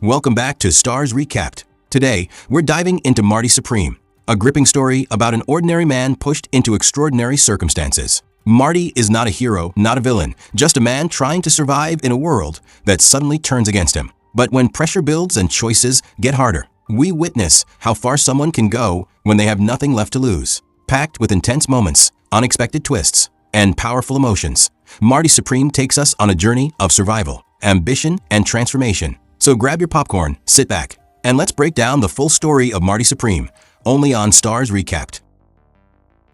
Welcome back to Starz Recapped. Today, we're diving into Marty Supreme, a gripping story about an ordinary man pushed into extraordinary circumstances. Marty is not a hero, not a villain, just a man trying to survive in a world that suddenly turns against him. But when pressure builds and choices get harder, we witness how far someone can go when they have nothing left to lose. Packed with intense moments, unexpected twists, and powerful emotions, Marty Supreme takes us on a journey of survival, ambition, and transformation. So grab your popcorn, sit back, and let's break down the full story of Marty Supreme, only on Starz Recapped.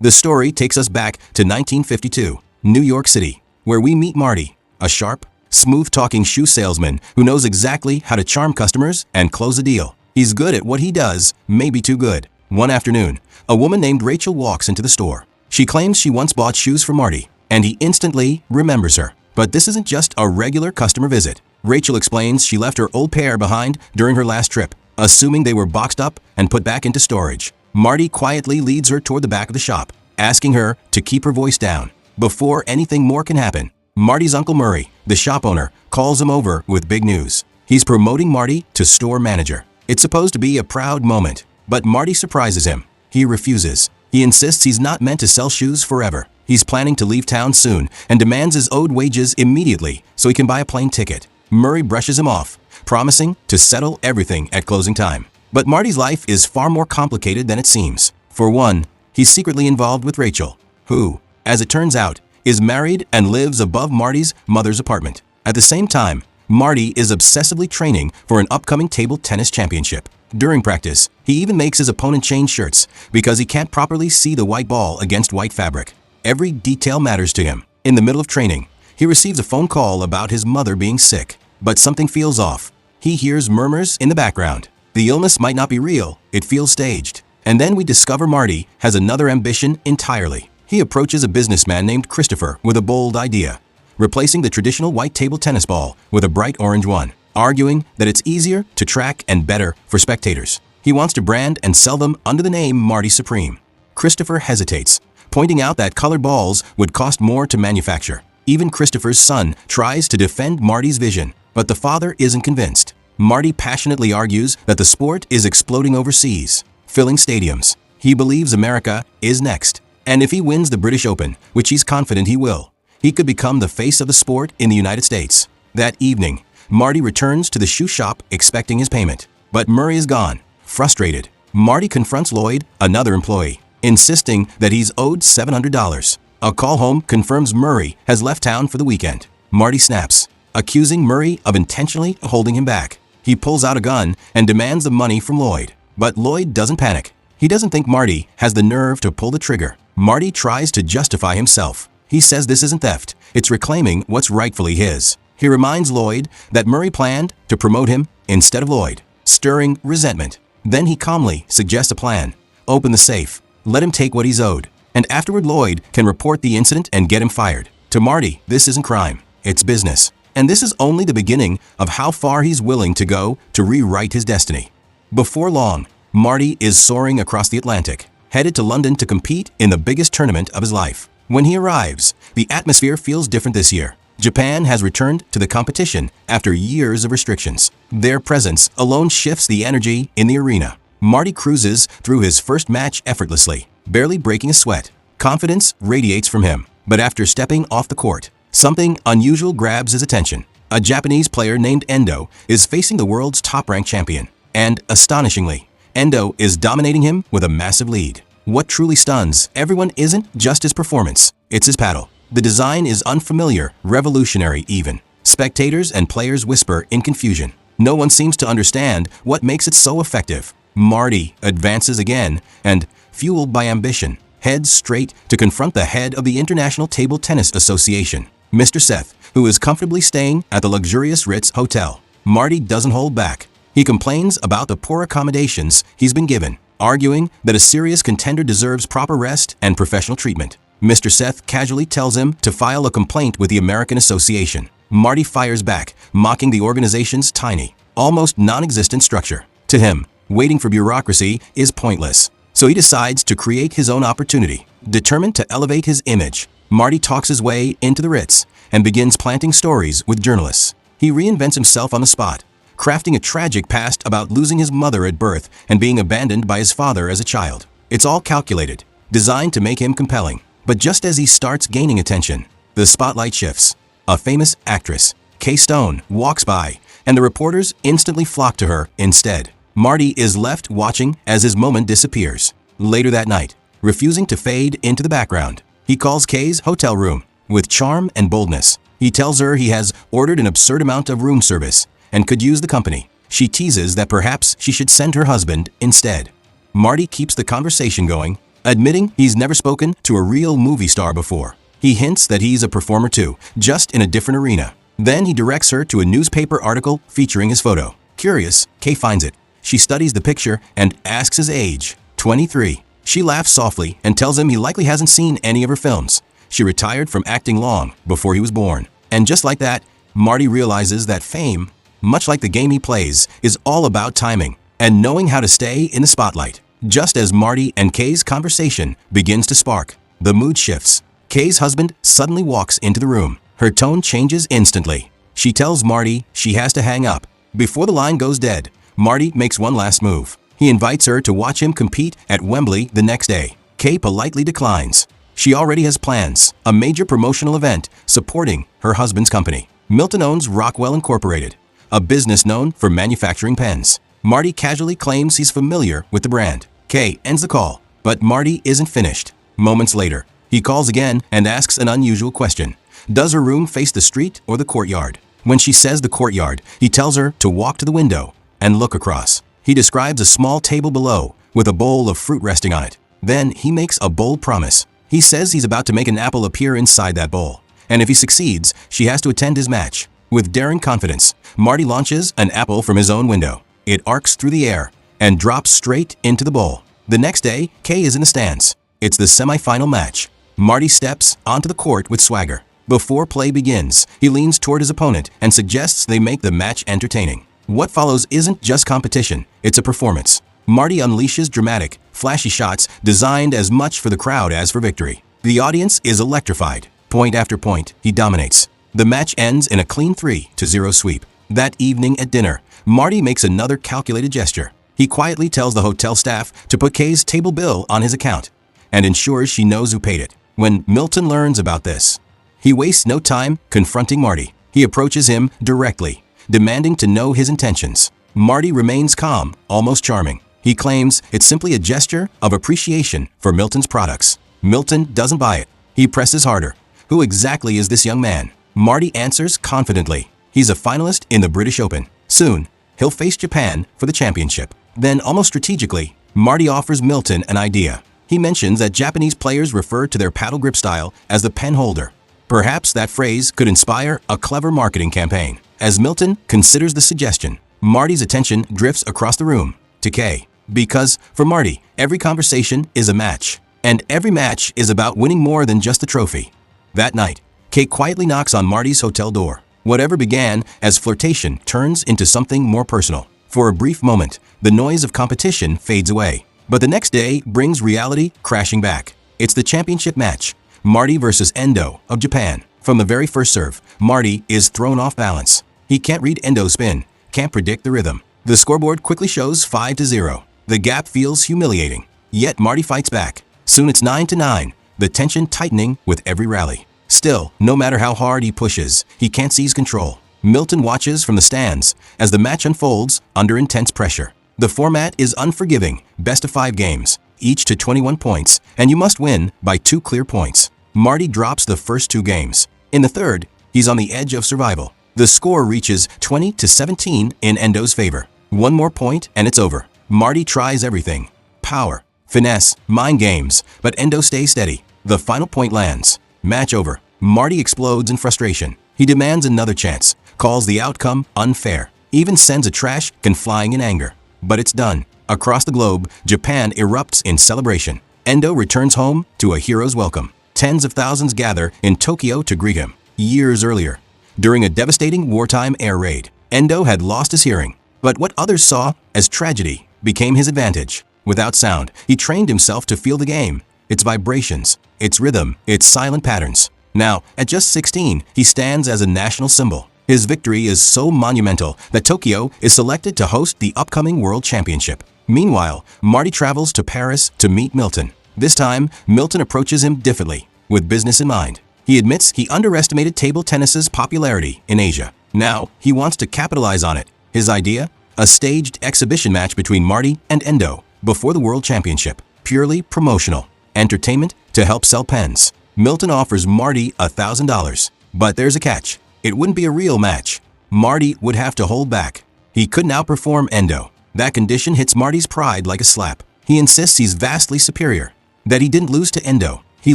The story takes us back to 1952, New York City, where we meet Marty, a sharp, smooth-talking shoe salesman who knows exactly how to charm customers and close a deal. He's good at what he does, maybe too good. One afternoon, a woman named Rachel walks into the store. She claims she once bought shoes for Marty, and he instantly remembers her. But this isn't just a regular customer visit. Rachel explains she left her old pair behind during her last trip, assuming they were boxed up and put back into storage. Marty quietly leads her toward the back of the shop, asking her to keep her voice down. Before anything more can happen, Marty's Uncle Murray, the shop owner, calls him over with big news. He's promoting Marty to store manager. It's supposed to be a proud moment, but Marty surprises him. He refuses. He insists he's not meant to sell shoes forever. He's planning to leave town soon and demands his owed wages immediately so he can buy a plane ticket. Murray brushes him off, promising to settle everything at closing time. But Marty's life is far more complicated than it seems. For one, he's secretly involved with Rachel, who, as it turns out, is married and lives above Marty's mother's apartment. At the same time, Marty is obsessively training for an upcoming table tennis championship. During practice, he even makes his opponent change shirts because he can't properly see the white ball against white fabric. Every detail matters to him. In the middle of training, he receives a phone call about his mother being sick, but something feels off. He hears murmurs in the background. The illness might not be real, it feels staged. And then we discover Marty has another ambition entirely. He approaches a businessman named Christopher with a bold idea, replacing the traditional white table tennis ball with a bright orange one, arguing that it's easier to track and better for spectators. He wants to brand and sell them under the name Marty Supreme. Christopher hesitates, pointing out that colored balls would cost more to manufacture. Even Christopher's son tries to defend Marty's vision, but the father isn't convinced. Marty passionately argues that the sport is exploding overseas, filling stadiums. He believes America is next, and if he wins the British Open, which he's confident he will, he could become the face of the sport in the United States. That evening, Marty returns to the shoe shop expecting his payment, but Murray is gone. Frustrated, Marty confronts Lloyd, another employee, insisting that he's owed $700. A call home confirms Murray has left town for the weekend. Marty snaps, accusing Murray of intentionally holding him back. He pulls out a gun and demands the money from Lloyd. But Lloyd doesn't panic. He doesn't think Marty has the nerve to pull the trigger. Marty tries to justify himself. He says this isn't theft, it's reclaiming what's rightfully his. He reminds Lloyd that Murray planned to promote him instead of Lloyd, stirring resentment. Then he calmly suggests a plan. Open the safe, let him take what he's owed, and afterward Lloyd can report the incident and get him fired. To Marty, this isn't crime, it's business. And this is only the beginning of how far he's willing to go to rewrite his destiny. Before long, Marty is soaring across the Atlantic, headed to London to compete in the biggest tournament of his life. When he arrives, the atmosphere feels different this year. Japan has returned to the competition after years of restrictions. Their presence alone shifts the energy in the arena. Marty cruises through his first match effortlessly, barely breaking a sweat. Confidence radiates from him. But after stepping off the court, something unusual grabs his attention. A Japanese player named Endo is facing the world's top-ranked champion. And, astonishingly, Endo is dominating him with a massive lead. What truly stuns everyone isn't just his performance, it's his paddle. The design is unfamiliar, revolutionary even. Spectators and players whisper in confusion. No one seems to understand what makes it so effective. Marty advances again and, fueled by ambition, heads straight to confront the head of the International Table Tennis Association, Mr. Seth, who is comfortably staying at the luxurious Ritz Hotel. Marty doesn't hold back. He complains about the poor accommodations he's been given, arguing that a serious contender deserves proper rest and professional treatment. Mr. Seth casually tells him to file a complaint with the American Association. Marty fires back, mocking the organization's tiny, almost non-existent structure. To him, waiting for bureaucracy is pointless. So he decides to create his own opportunity. Determined to elevate his image, Marty talks his way into the Ritz and begins planting stories with journalists. He reinvents himself on the spot, crafting a tragic past about losing his mother at birth and being abandoned by his father as a child. It's all calculated, designed to make him compelling. But just as he starts gaining attention, the spotlight shifts. A famous actress, Kay Stone, walks by, and the reporters instantly flock to her instead. Marty is left watching as his moment disappears. Later that night, refusing to fade into the background, he calls Kay's hotel room. With charm and boldness, he tells her he has ordered an absurd amount of room service and could use the company. She teases that perhaps she should send her husband instead. Marty keeps the conversation going, admitting he's never spoken to a real movie star before. He hints that he's a performer too, just in a different arena. Then he directs her to a newspaper article featuring his photo. Curious, Kay finds it. She studies the picture and asks his age, 23. She laughs softly and tells him he likely hasn't seen any of her films. She retired from acting long before he was born. And just like that, Marty realizes that fame, much like the game he plays, is all about timing and knowing how to stay in the spotlight. Just as Marty and Kay's conversation begins to spark, the mood shifts. Kay's husband suddenly walks into the room. Her tone changes instantly. She tells Marty she has to hang up. Before the line goes dead, Marty makes one last move. He invites her to watch him compete at Wembley the next day. Kay politely declines. She already has plans, a major promotional event supporting her husband's company. Milton owns Rockwell Incorporated, a business known for manufacturing pens. Marty casually claims he's familiar with the brand. Kay ends the call, but Marty isn't finished. Moments later, he calls again and asks an unusual question. Does her room face the street or the courtyard? When she says the courtyard, he tells her to walk to the window and look across. He describes a small table below with a bowl of fruit resting on it. Then he makes a bold promise. He says he's about to make an apple appear inside that bowl, and if he succeeds, she has to attend his match. With daring confidence, Marty launches an apple from his own window. It arcs through the air and drops straight into the bowl. The next day, Kay is in the stands. It's the semi-final match. Marty steps onto the court with swagger. Before play begins, he leans toward his opponent and suggests they make the match entertaining. What follows isn't just competition, it's a performance. Marty unleashes dramatic, flashy shots designed as much for the crowd as for victory. The audience is electrified. Point after point, he dominates. The match ends in a clean 3-0 sweep. That evening at dinner, Marty makes another calculated gesture. He quietly tells the hotel staff to put Kay's table bill on his account and ensures she knows who paid it. When Milton learns about this, he wastes no time confronting Marty. He approaches him directly, demanding to know his intentions. Marty remains calm, almost charming. He claims it's simply a gesture of appreciation for Milton's products. Milton doesn't buy it. He presses harder. Who exactly is this young man? Marty answers confidently. He's a finalist in the British Open. Soon, he'll face Japan for the championship. Then, almost strategically, Marty offers Milton an idea. He mentions that Japanese players refer to their paddle grip style as the pen holder. Perhaps that phrase could inspire a clever marketing campaign. As Milton considers the suggestion, Marty's attention drifts across the room to Kay. Because, for Marty, every conversation is a match. And every match is about winning more than just the trophy. That night, Kay quietly knocks on Marty's hotel door. Whatever began as flirtation turns into something more personal. For a brief moment, the noise of competition fades away. But the next day brings reality crashing back. It's the championship match, Marty versus Endo of Japan. From the very first serve, Marty is thrown off balance. He can't read Endo's spin, can't predict the rhythm. The scoreboard quickly shows 5-0. The gap feels humiliating. Yet Marty fights back. Soon it's 9-9, the tension tightening with every rally. Still, no matter how hard he pushes, he can't seize control. Milton watches from the stands as the match unfolds under intense pressure. The format is unforgiving, best of 5 games, each to 21 points, and you must win by 2 clear points. Marty drops the first 2 games. In the third, he's on the edge of survival. The score reaches 20-17 in Endo's favor. One more point and it's over. Marty tries everything. Power, finesse, mind games, but Endo stays steady. The final point lands. Match over. Marty explodes in frustration. He demands another chance, calls the outcome unfair, even sends a trash can flying in anger. But it's done. Across the globe, Japan erupts in celebration. Endo returns home to a hero's welcome. Tens of thousands gather in Tokyo to greet him. Years earlier, during a devastating wartime air raid, Endo had lost his hearing. But what others saw as tragedy became his advantage. Without sound, he trained himself to feel the game, its vibrations, its rhythm, its silent patterns. Now, at just 16, he stands as a national symbol. His victory is so monumental that Tokyo is selected to host the upcoming World Championship. Meanwhile, Marty travels to Paris to meet Milton. This time, Milton approaches him differently, with business in mind. He admits he underestimated table tennis's popularity in Asia. Now, he wants to capitalize on it. His idea? A staged exhibition match between Marty and Endo before the World Championship. Purely promotional. Entertainment to help sell pens. Milton offers Marty $1,000. But there's a catch. It wouldn't be a real match. Marty would have to hold back. He couldn't outperform Endo. That condition hits Marty's pride like a slap. He insists he's vastly superior. That he didn't lose to Endo. He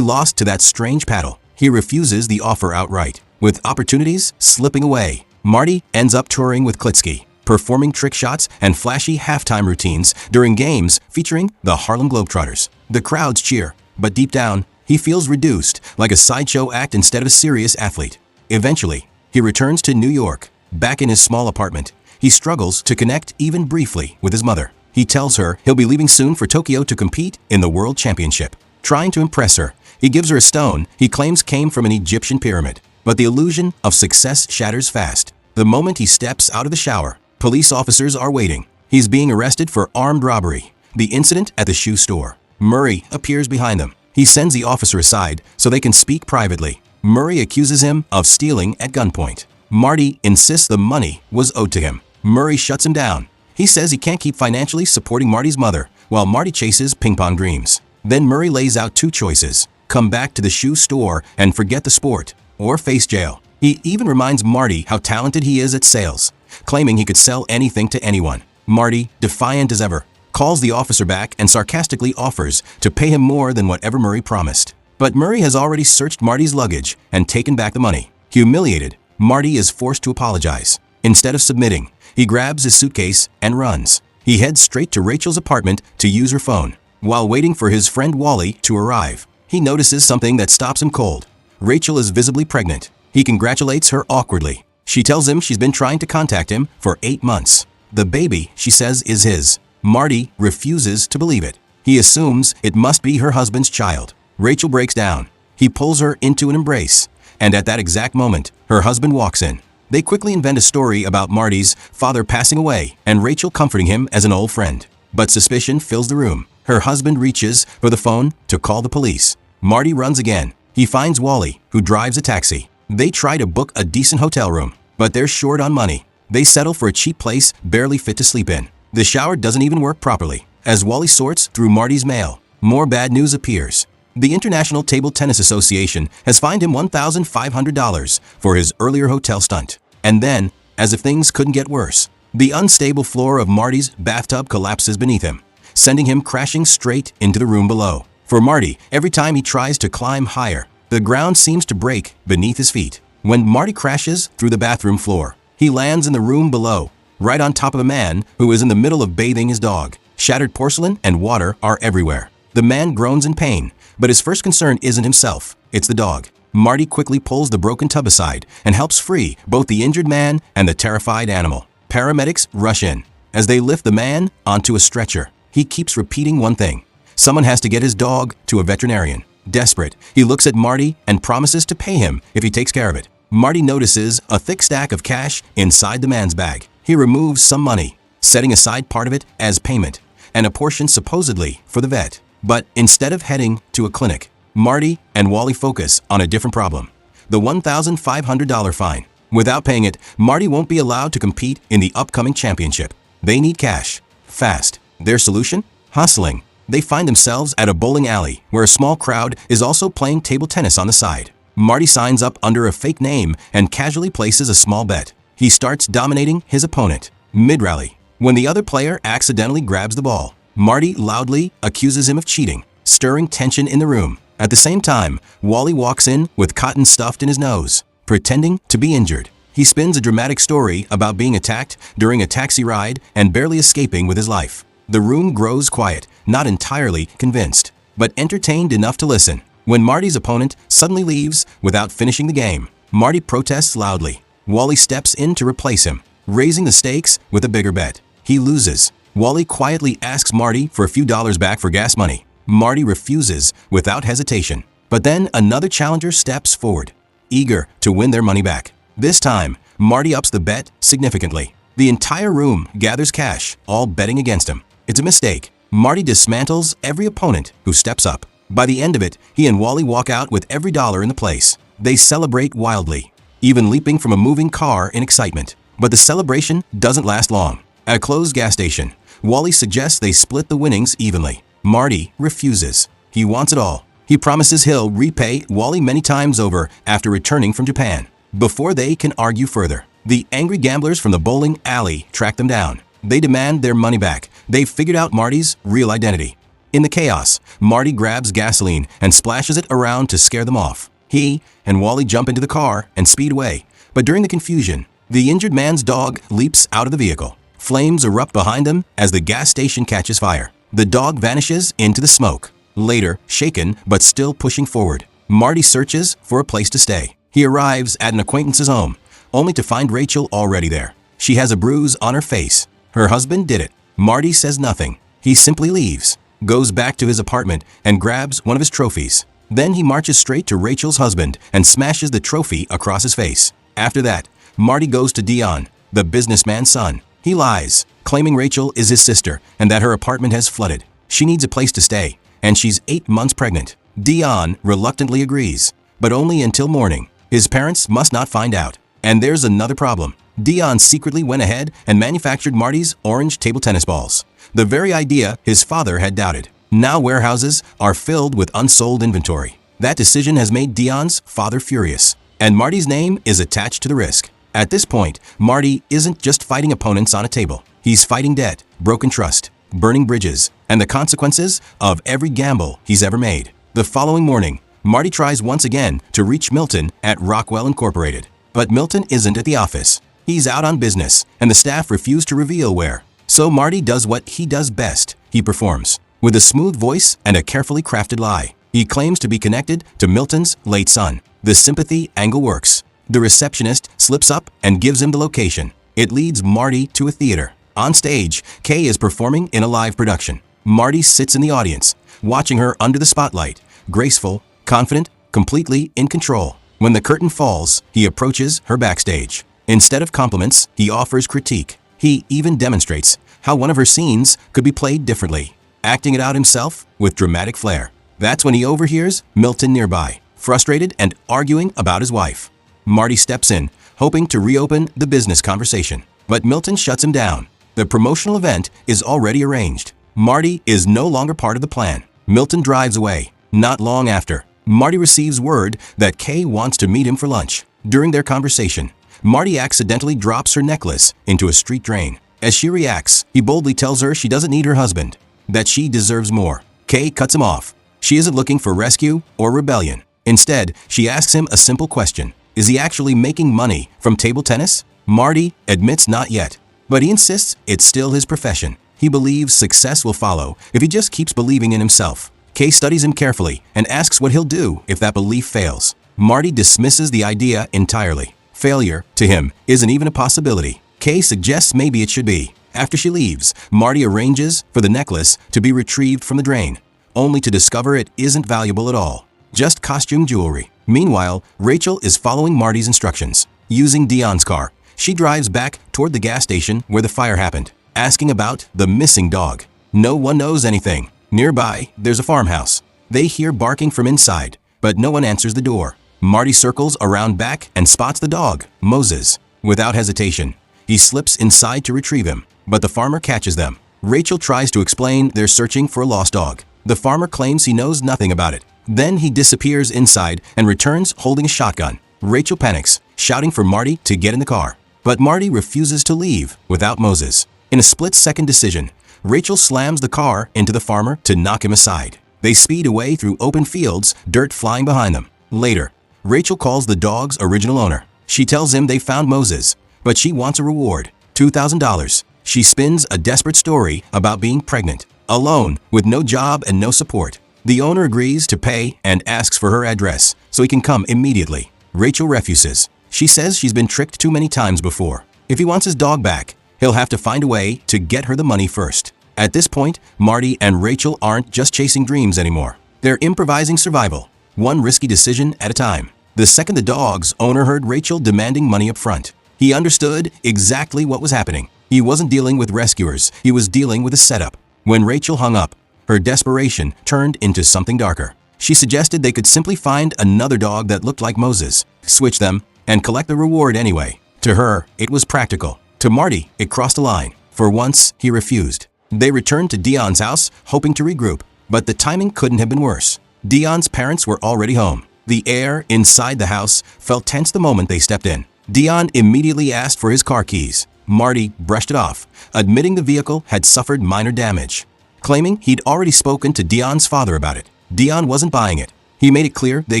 lost to that strange paddle. He refuses the offer outright. With opportunities slipping away, Marty ends up touring with Klitsky, performing trick shots and flashy halftime routines during games featuring the Harlem Globetrotters. The crowds cheer, but deep down, he feels reduced, like a sideshow act instead of a serious athlete. Eventually, he returns to New York. Back in his small apartment, he struggles to connect even briefly with his mother. He tells her he'll be leaving soon for Tokyo to compete in the World Championship. Trying to impress her, he gives her a stone he claims came from an Egyptian pyramid. But the illusion of success shatters fast. The moment he steps out of the shower, police officers are waiting. He's being arrested for armed robbery. The incident at the shoe store. Murray appears behind them. He sends the officer aside so they can speak privately. Murray accuses him of stealing at gunpoint. Marty insists the money was owed to him. Murray shuts him down. He says he can't keep financially supporting Marty's mother while Marty chases ping-pong dreams. Then Murray lays out two choices. Come back to the shoe store and forget the sport, or face jail. He even reminds Marty how talented he is at sales, claiming he could sell anything to anyone. Marty, defiant as ever, calls the officer back and sarcastically offers to pay him more than whatever Murray promised. But Murray has already searched Marty's luggage and taken back the money. Humiliated, Marty is forced to apologize. Instead of submitting, he grabs his suitcase and runs. He heads straight to Rachel's apartment to use her phone. While waiting for his friend Wally to arrive, he notices something that stops him cold. Rachel is visibly pregnant. He congratulates her awkwardly. She tells him she's been trying to contact him for 8 months. The baby, she says, is his. Marty refuses to believe it. He assumes it must be her husband's child. Rachel breaks down. He pulls her into an embrace. And at that exact moment, her husband walks in. They quickly invent a story about Marty's father passing away and Rachel comforting him as an old friend. But suspicion fills the room. Her husband reaches for the phone to call the police. Marty runs again. He finds Wally, who drives a taxi. They try to book a decent hotel room, but they're short on money. They settle for a cheap place barely fit to sleep in. The shower doesn't even work properly. As Wally sorts through Marty's mail, more bad news appears. The International Table Tennis Association has fined him $1,500 for his earlier hotel stunt. And then, as if things couldn't get worse, the unstable floor of Marty's bathtub collapses beneath him, sending him crashing straight into the room below. For Marty, every time he tries to climb higher, the ground seems to break beneath his feet. When Marty crashes through the bathroom floor, he lands in the room below, right on top of a man who is in the middle of bathing his dog. Shattered porcelain and water are everywhere. The man groans in pain, but his first concern isn't himself, it's the dog. Marty quickly pulls the broken tub aside and helps free both the injured man and the terrified animal. Paramedics rush in. As they lift the man onto a stretcher, he keeps repeating one thing. Someone has to get his dog to a veterinarian. Desperate, he looks at Marty and promises to pay him if he takes care of it. Marty notices a thick stack of cash inside the man's bag. He removes some money, setting aside part of it as payment, and a portion supposedly for the vet. But instead of heading to a clinic, Marty and Wally focus on a different problem. The $1,500 fine. Without paying it, Marty won't be allowed to compete in the upcoming championship. They need cash. Fast. Their solution? Hustling. They find themselves at a bowling alley where a small crowd is also playing table tennis on the side. Marty signs up under a fake name and casually places a small bet. He starts dominating his opponent. Mid-rally, when the other player accidentally grabs the ball, Marty loudly accuses him of cheating, stirring tension in the room. At the same time, Wally walks in with cotton stuffed in his nose, pretending to be injured. He spins a dramatic story about being attacked during a taxi ride and barely escaping with his life. The room grows quiet, not entirely convinced, but entertained enough to listen. When Marty's opponent suddenly leaves without finishing the game, Marty protests loudly. Wally steps in to replace him, raising the stakes with a bigger bet. He loses. Wally quietly asks Marty for a few dollars back for gas money. Marty refuses without hesitation. But then another challenger steps forward, eager to win their money back. This time, Marty ups the bet significantly. The entire room gathers cash, all betting against him. It's a mistake. Marty dismantles every opponent who steps up. By the end of it, he and Wally walk out with every dollar in the place. They celebrate wildly, even leaping from a moving car in excitement. But the celebration doesn't last long. At a closed gas station, Wally suggests they split the winnings evenly. Marty refuses. He wants it all. He promises he'll repay Wally many times over after returning from Japan. Before they can argue further, the angry gamblers from the bowling alley track them down. They demand their money back. They've figured out Marty's real identity. In the chaos, Marty grabs gasoline and splashes it around to scare them off. He and Wally jump into the car and speed away. But during the confusion, the injured man's dog leaps out of the vehicle. Flames erupt behind them as the gas station catches fire. The dog vanishes into the smoke. Later, shaken but still pushing forward, Marty searches for a place to stay. He arrives at an acquaintance's home, only to find Rachel already there. She has a bruise on her face. Her husband did it. Marty says nothing. He simply leaves, goes back to his apartment and grabs one of his trophies. Then he marches straight to Rachel's husband and smashes the trophy across his face. After that, Marty goes to Dion, the businessman's son. He lies, claiming Rachel is his sister and that her apartment has flooded. She needs a place to stay, and she's 8 months pregnant. Dion reluctantly agrees, but only until morning. His parents must not find out. And there's another problem. Dion secretly went ahead and manufactured Marty's orange table tennis balls, the very idea his father had doubted. Now warehouses are filled with unsold inventory. That decision has made Dion's father furious, and Marty's name is attached to the risk. At this point, Marty isn't just fighting opponents on a table. He's fighting debt, broken trust, burning bridges, and the consequences of every gamble he's ever made. The following morning, Marty tries once again to reach Milton at Rockwell Incorporated. But Milton isn't at the office. He's out on business, and the staff refuse to reveal where. So Marty does what he does best. He performs. With a smooth voice and a carefully crafted lie, he claims to be connected to Milton's late son. The sympathy angle works. The receptionist slips up and gives him the location. It leads Marty to a theater. On stage, Kay is performing in a live production. Marty sits in the audience, watching her under the spotlight, graceful, confident, completely in control. When the curtain falls, he approaches her backstage. Instead of compliments, he offers critique. He even demonstrates how one of her scenes could be played differently, acting it out himself with dramatic flair. That's when he overhears Milton nearby, frustrated and arguing about his wife. Marty steps in, hoping to reopen the business conversation, but Milton shuts him down. The promotional event is already arranged. Marty is no longer part of the plan. Milton drives away. Not long after, Marty receives word that Kay wants to meet him for lunch. During their conversation, Marty accidentally drops her necklace into a street drain. As she reacts, he boldly tells her she doesn't need her husband, that she deserves more. Kay cuts him off. She isn't looking for rescue or rebellion. Instead, she asks him a simple question. Is he actually making money from table tennis? Marty admits not yet, but he insists it's still his profession. He believes success will follow if he just keeps believing in himself. Kay studies him carefully and asks what he'll do if that belief fails. Marty dismisses the idea entirely. Failure, to him, isn't even a possibility. Kay suggests maybe it should be. After she leaves, Marty arranges for the necklace to be retrieved from the drain, only to discover it isn't valuable at all. Just costume jewelry. Meanwhile, Rachel is following Marty's instructions. Using Dion's car, she drives back toward the gas station where the fire happened, asking about the missing dog. No one knows anything. Nearby, there's a farmhouse. They hear barking from inside, but no one answers the door. Marty circles around back and spots the dog, Moses. Without hesitation, he slips inside to retrieve him, but the farmer catches them. Rachel tries to explain they're searching for a lost dog. The farmer claims he knows nothing about it. Then he disappears inside and returns holding a shotgun. Rachel panics, shouting for Marty to get in the car. But Marty refuses to leave without Moses. In a split-second decision, Rachel slams the car into the farmer to knock him aside. They speed away through open fields, dirt flying behind them. Later, Rachel calls the dog's original owner. She tells him they found Moses, but she wants a reward, $2,000. She spins a desperate story about being pregnant, alone, with no job and no support. The owner agrees to pay and asks for her address so he can come immediately. Rachel refuses. She says she's been tricked too many times before. If he wants his dog back, he'll have to find a way to get her the money first. At this point, Marty and Rachel aren't just chasing dreams anymore. They're improvising survival, one risky decision at a time. The second the dog's owner heard Rachel demanding money up front, He understood exactly what was happening. He wasn't dealing with rescuers, he was dealing with a setup. When Rachel hung up, her desperation turned into something darker. She suggested they could simply find another dog that looked like Moses, switch them, and collect the reward anyway. To her, it was practical. To Marty, it crossed a line. For once, he refused. They returned to Dion's house, hoping to regroup, but the timing couldn't have been worse. Dion's parents were already home. The air inside the house felt tense the moment they stepped in. Dion immediately asked for his car keys. Marty brushed it off, admitting the vehicle had suffered minor damage, claiming he'd already spoken to Dion's father about it. Dion wasn't buying it. He made it clear they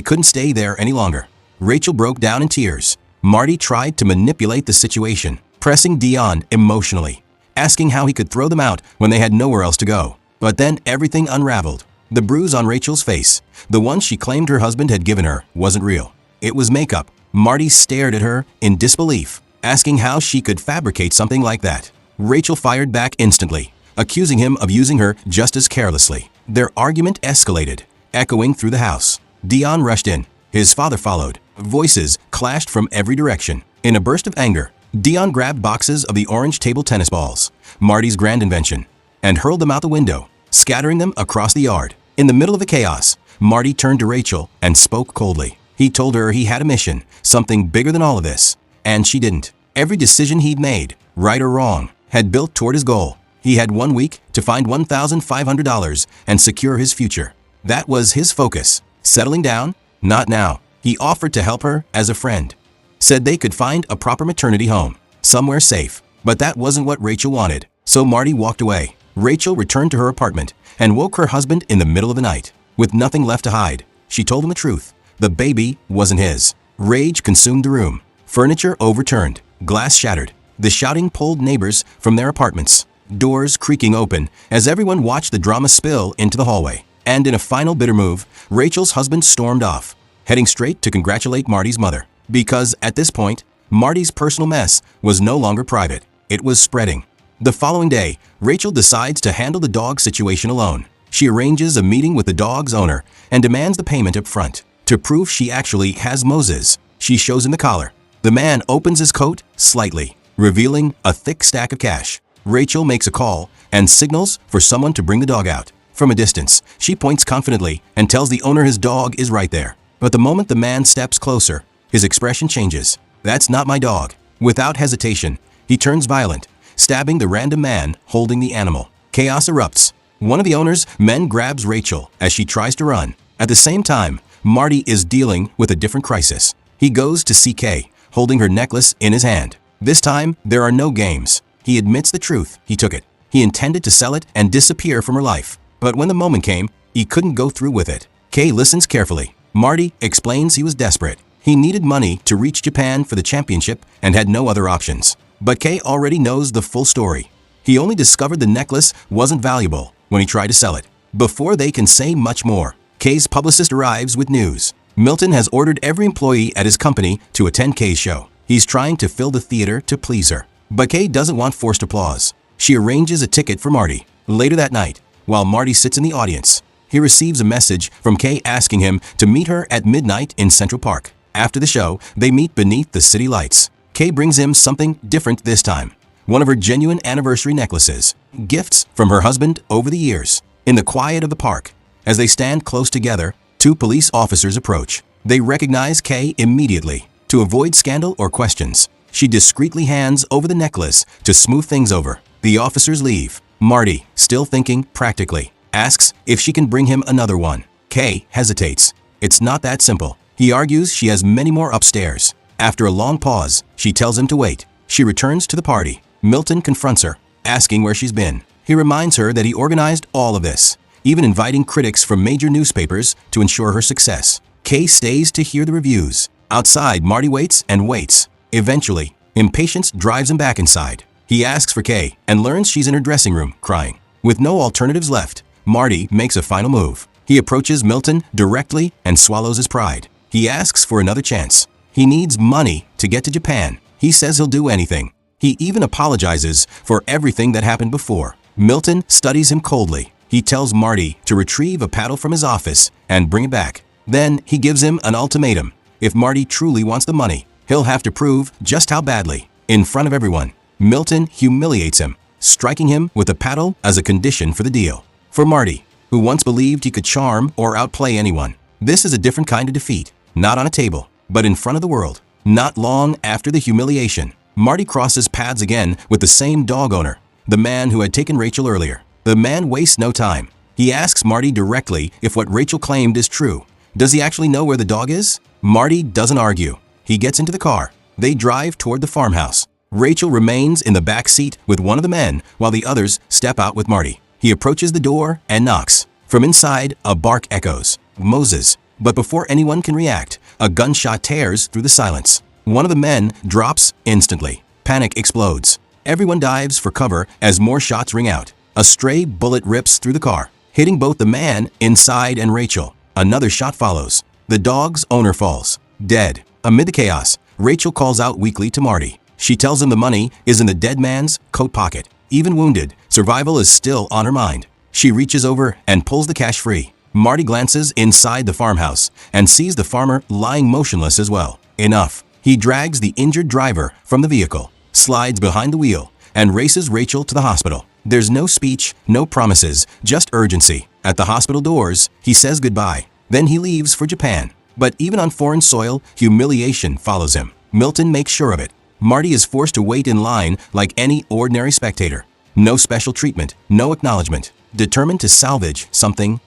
couldn't stay there any longer. Rachel broke down in tears. Marty tried to manipulate the situation, pressing Dion emotionally, asking how he could throw them out when they had nowhere else to go. But then everything unraveled. The bruise on Rachel's face, the one she claimed her husband had given her, wasn't real. It was makeup. Marty stared at her in disbelief, asking how she could fabricate something like that. Rachel fired back instantly, accusing him of using her just as carelessly. Their argument escalated, echoing through the house. Dion rushed in. His father followed. Voices clashed from every direction. In a burst of anger, Dion grabbed boxes of the orange table tennis balls, Marty's grand invention, and hurled them out the window, scattering them across the yard. In the middle of the chaos, Marty turned to Rachel and spoke coldly. He told her he had a mission, something bigger than all of this, and she didn't. Every decision he'd made, right or wrong, had built toward his goal. He had 1 week to find $1,500 and secure his future. That was his focus. Settling down? Not now. He offered to help her as a friend. Said they could find a proper maternity home, somewhere safe. But that wasn't what Rachel wanted. So Marty walked away. Rachel returned to her apartment and woke her husband in the middle of the night. With nothing left to hide, she told him the truth. The baby wasn't his. Rage consumed the room. Furniture overturned. Glass shattered. The shouting pulled neighbors from their apartments. Doors creaking open as everyone watched the drama spill into the hallway. And in a final bitter move, Rachel's husband stormed off, heading straight to congratulate Marty's mother. Because at this point, Marty's personal mess was no longer private. It was spreading. The following day, Rachel decides to handle the dog situation alone. She arranges a meeting with the dog's owner and demands the payment up front. To prove she actually has Moses, she shows him the collar. The man opens his coat slightly, revealing a thick stack of cash. Rachel makes a call and signals for someone to bring the dog out. From a distance, she points confidently and tells the owner his dog is right there. But the moment the man steps closer, his expression changes. "That's not my dog." Without hesitation, he turns violent, stabbing the random man holding the animal. Chaos erupts. One of the owner's men grabs Rachel as she tries to run. At the same time, Marty is dealing with a different crisis. He goes to see Kay, holding her necklace in his hand. This time, there are no games. He admits the truth. He took it. He intended to sell it and disappear from her life. But when the moment came, he couldn't go through with it. Kay listens carefully. Marty explains he was desperate. He needed money to reach Japan for the championship and had no other options. But Kay already knows the full story. He only discovered the necklace wasn't valuable when he tried to sell it. Before they can say much more, Kay's publicist arrives with news. Milton has ordered every employee at his company to attend Kay's show. He's trying to fill the theater to please her. But Kay doesn't want forced applause. She arranges a ticket for Marty. Later that night, while Marty sits in the audience, he receives a message from Kay asking him to meet her at midnight in Central Park. After the show, they meet beneath the city lights. Kay brings him something different this time. One of her genuine anniversary necklaces. Gifts from her husband over the years. In the quiet of the park, as they stand close together, 2 police officers approach. They recognize Kay immediately. To avoid scandal or questions, she discreetly hands over the necklace to smooth things over. The officers leave. Marty, still thinking practically, asks if she can bring him another one. Kay hesitates. It's not that simple. He argues she has many more upstairs. After a long pause, she tells him to wait. She returns to the party. Milton confronts her, asking where she's been. He reminds her that he organized all of this, even inviting critics from major newspapers to ensure her success. Kay stays to hear the reviews. Outside, Marty waits and waits. Eventually, impatience drives him back inside. He asks for Kay and learns she's in her dressing room, crying. With no alternatives left, Marty makes a final move. He approaches Milton directly and swallows his pride. He asks for another chance. He needs money to get to Japan. He says he'll do anything. He even apologizes for everything that happened before. Milton studies him coldly. He tells Marty to retrieve a paddle from his office and bring it back. Then he gives him an ultimatum. If Marty truly wants the money, he'll have to prove just how badly. In front of everyone, Milton humiliates him, striking him with a paddle as a condition for the deal. For Marty, who once believed he could charm or outplay anyone, this is a different kind of defeat. Not on a table, but in front of the world. Not long after the humiliation, Marty crosses paths again with the same dog owner, the man who had taken Rachel earlier. The man wastes no time. He asks Marty directly if what Rachel claimed is true. Does he actually know where the dog is? Marty doesn't argue. He gets into the car. They drive toward the farmhouse. Rachel remains in the back seat with one of the men while the others step out with Marty. He approaches the door and knocks. From inside, a bark echoes. Moses. But before anyone can react, a gunshot tears through the silence. One of the men drops instantly. Panic explodes. Everyone dives for cover as more shots ring out. A stray bullet rips through the car, hitting both the man inside and Rachel. Another shot follows. The dog's owner falls, dead. Amid the chaos, Rachel calls out weakly to Marty. She tells him the money is in the dead man's coat pocket. Even wounded, survival is still on her mind. She reaches over and pulls the cash free. Marty glances inside the farmhouse and sees the farmer lying motionless as well. Enough. He drags the injured driver from the vehicle, slides behind the wheel, and races Rachel to the hospital. There's no speech, no promises, just urgency. At the hospital doors, he says goodbye. Then he leaves for Japan. But even on foreign soil, humiliation follows him. Milton makes sure of it. Marty is forced to wait in line like any ordinary spectator. No special treatment, no acknowledgement. Determined to salvage something,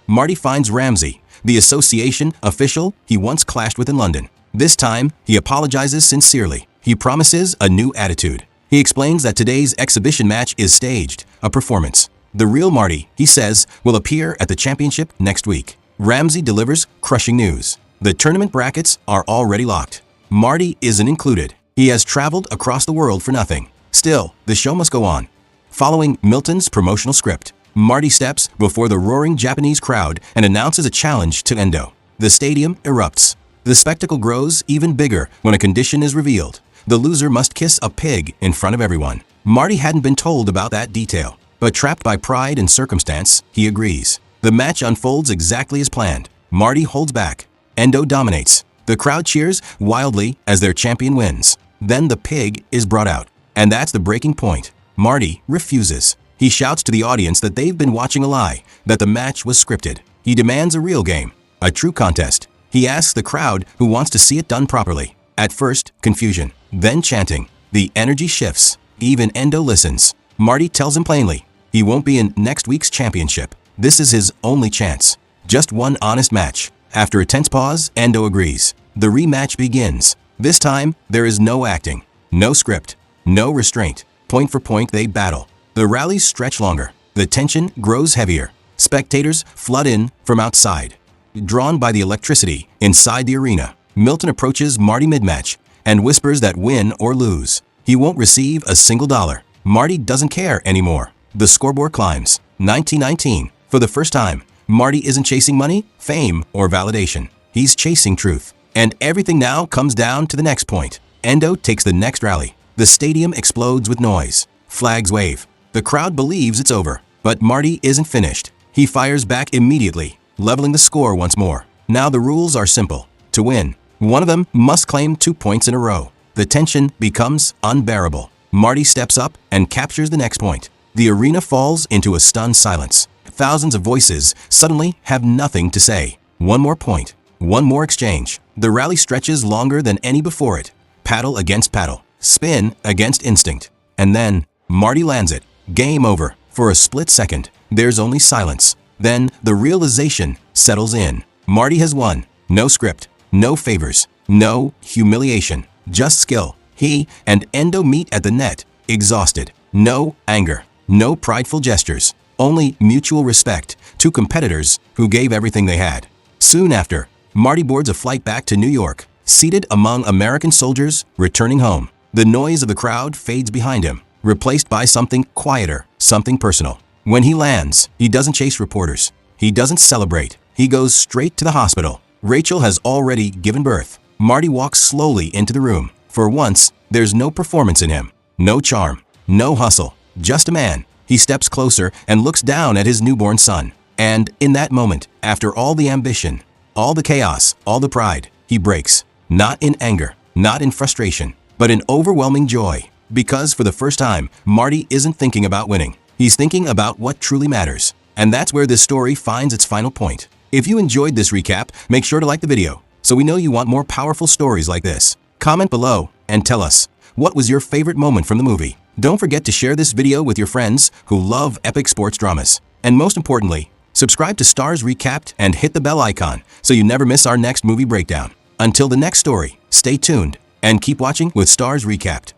Marty finds Ramsey, the association official he once clashed with in London. This time, he apologizes sincerely. He promises a new attitude. He explains that today's exhibition match is staged, a performance. The real Marty, he says, will appear at the championship next week. Ramsey delivers crushing news. The tournament brackets are already locked. Marty isn't included. He has traveled across the world for nothing. Still, the show must go on. Following Milton's promotional script, Marty steps before the roaring Japanese crowd and announces a challenge to Endo. The stadium erupts. The spectacle grows even bigger when a condition is revealed. The loser must kiss a pig in front of everyone. Marty hadn't been told about that detail, but trapped by pride and circumstance, he agrees. The match unfolds exactly as planned. Marty holds back. Endo dominates. The crowd cheers wildly as their champion wins. Then the pig is brought out. And that's the breaking point. Marty refuses. He shouts to the audience that they've been watching a lie, that the match was scripted. He demands a real game, a true contest. He asks the crowd who wants to see it done properly. At first, confusion, then chanting. The energy shifts. Even Endo listens. Marty tells him plainly, he won't be in next week's championship. This is his only chance. Just one honest match. After a tense pause, Endo agrees. The rematch begins. This time, there is no acting, no script, no restraint. Point for point, they battle. The rallies stretch longer. The tension grows heavier. Spectators flood in from outside. Drawn by the electricity inside the arena, Milton approaches Marty mid-match and whispers that win or lose, he won't receive a single dollar. Marty doesn't care anymore. The scoreboard climbs. 1919. For the first time, Marty isn't chasing money, fame, or validation. He's chasing truth. And everything now comes down to the next point. Endo takes the next rally. The stadium explodes with noise. Flags wave. The crowd believes it's over, but Marty isn't finished. He fires back immediately, leveling the score once more. Now the rules are simple. To win, one of them must claim 2 points in a row. The tension becomes unbearable. Marty steps up and captures the next point. The arena falls into a stunned silence. Thousands of voices suddenly have nothing to say. One more point. One more exchange. The rally stretches longer than any before it. Paddle against paddle. Spin against instinct. And then, Marty lands it. Game over. For a split second, there's only silence. Then, the realization settles in. Marty has won. No script. No favors. No humiliation. Just skill. He and Endo meet at the net, exhausted. No anger. No prideful gestures. Only mutual respect. Two competitors who gave everything they had. Soon after, Marty boards a flight back to New York, seated among American soldiers returning home. The noise of the crowd fades behind him, replaced by something quieter, something personal. When he lands, he doesn't chase reporters. He doesn't celebrate. He goes straight to the hospital. Rachel has already given birth. Marty walks slowly into the room. For once, there's no performance in him. No charm. No hustle. Just a man. He steps closer and looks down at his newborn son. And in that moment, after all the ambition, all the chaos, all the pride, he breaks. Not in anger, not in frustration, but in overwhelming joy. Because for the first time, Marty isn't thinking about winning. He's thinking about what truly matters. And that's where this story finds its final point. If you enjoyed this recap, make sure to like the video, so we know you want more powerful stories like this. Comment below and tell us, what was your favorite moment from the movie? Don't forget to share this video with your friends who love epic sports dramas. And most importantly, subscribe to Starz Recapped and hit the bell icon so you never miss our next movie breakdown. Until the next story, stay tuned and keep watching with Starz Recapped.